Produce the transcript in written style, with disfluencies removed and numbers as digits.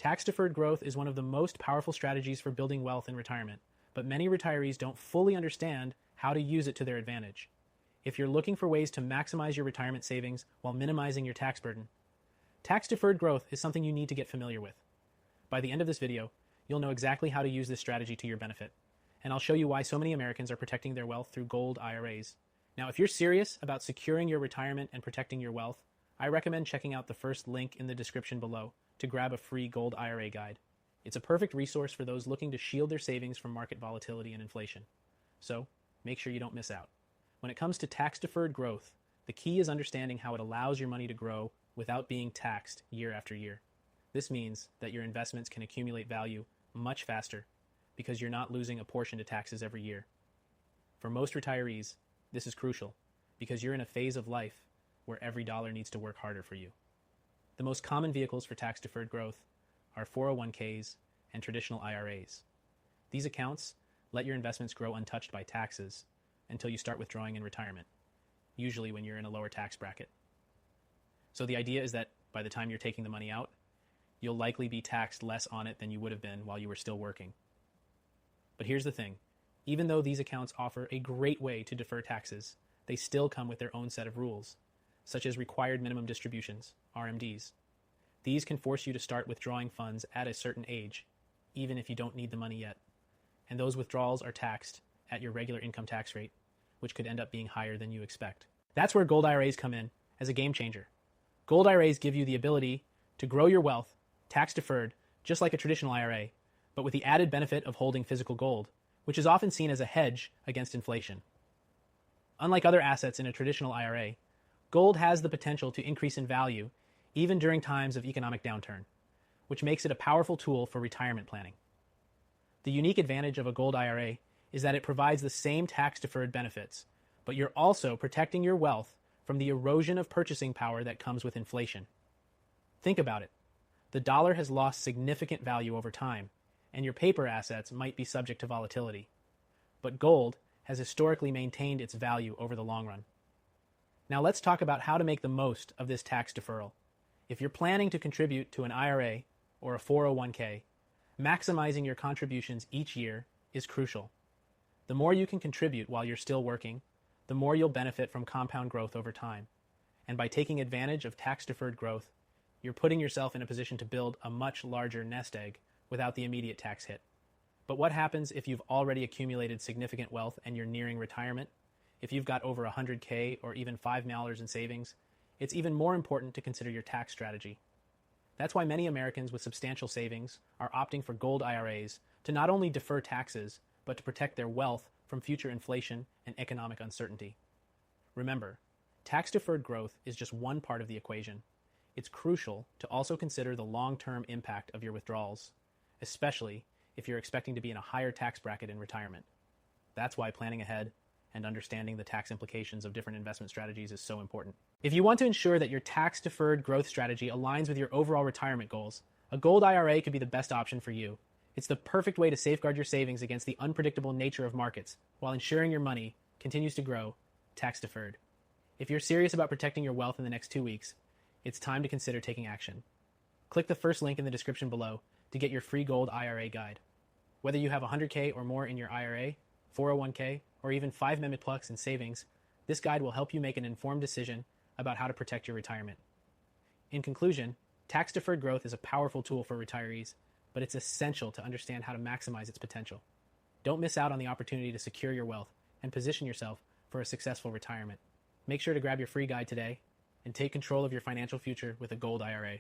Tax-deferred growth is one of the most powerful strategies for building wealth in retirement, but many retirees don't fully understand how to use it to their advantage. If you're looking for ways to maximize your retirement savings while minimizing your tax burden, tax-deferred growth is something you need to get familiar with. By the end of this video, you'll know exactly how to use this strategy to your benefit, and I'll show you why so many Americans are protecting their wealth through gold IRAs. Now, if you're serious about securing your retirement and protecting your wealth, I recommend checking out the first link in the description below to grab a free gold IRA guide. It's a perfect resource for those looking to shield their savings from market volatility and inflation. So, make sure you don't miss out. When it comes to tax-deferred growth, the key is understanding how it allows your money to grow without being taxed year after year. This means that your investments can accumulate value much faster because you're not losing a portion to taxes every year. For most retirees, this is crucial because you're in a phase of life where every dollar needs to work harder for you. The most common vehicles for tax-deferred growth are 401ks and traditional IRAs. These accounts let your investments grow untouched by taxes until you start withdrawing in retirement, usually when you're in a lower tax bracket. So the idea is that by the time you're taking the money out, you'll likely be taxed less on it than you would have been while you were still working. But here's the thing. Even though these accounts offer a great way to defer taxes, they still come with their own set of rules, such as required minimum distributions, RMDs. These can force you to start withdrawing funds at a certain age, even if you don't need the money yet. And those withdrawals are taxed at your regular income tax rate, which could end up being higher than you expect. That's where gold IRAs come in as a game changer. Gold IRAs give you the ability to grow your wealth, tax deferred, just like a traditional IRA, but with the added benefit of holding physical gold, which is often seen as a hedge against inflation. Unlike other assets in a traditional IRA, gold has the potential to increase in value even during times of economic downturn, which makes it a powerful tool for retirement planning. The unique advantage of a gold IRA is that it provides the same tax-deferred benefits, but you're also protecting your wealth from the erosion of purchasing power that comes with inflation. Think about it. The dollar has lost significant value over time, and your paper assets might be subject to volatility. But gold has historically maintained its value over the long run. Now let's talk about how to make the most of this tax deferral. If you're planning to contribute to an IRA or a 401k, maximizing your contributions each year is crucial. The more you can contribute while you're still working, the more you'll benefit from compound growth over time. And by taking advantage of tax-deferred growth, you're putting yourself in a position to build a much larger nest egg without the immediate tax hit. But what happens if you've already accumulated significant wealth and you're nearing retirement? If you've got over $100K or even $5 million in savings, it's even more important to consider your tax strategy. That's why many Americans with substantial savings are opting for gold IRAs to not only defer taxes, but to protect their wealth from future inflation and economic uncertainty. Remember, tax-deferred growth is just one part of the equation. It's crucial to also consider the long-term impact of your withdrawals, especially if you're expecting to be in a higher tax bracket in retirement. That's why planning ahead and understanding the tax implications of different investment strategies is so important. If you want to ensure that your tax-deferred growth strategy aligns with your overall retirement goals, a gold IRA could be the best option for you. It's the perfect way to safeguard your savings against the unpredictable nature of markets while ensuring your money continues to grow tax-deferred. If you're serious about protecting your wealth in the next 2 weeks, it's time to consider taking action. Click the first link in the description below to get your free gold IRA guide. Whether you have $100K or more in your IRA, 401k, or even 5 Plus in savings, this guide will help you make an informed decision about how to protect your retirement. In conclusion, tax-deferred growth is a powerful tool for retirees, but it's essential to understand how to maximize its potential. Don't miss out on the opportunity to secure your wealth and position yourself for a successful retirement. Make sure to grab your free guide today and take control of your financial future with a gold IRA.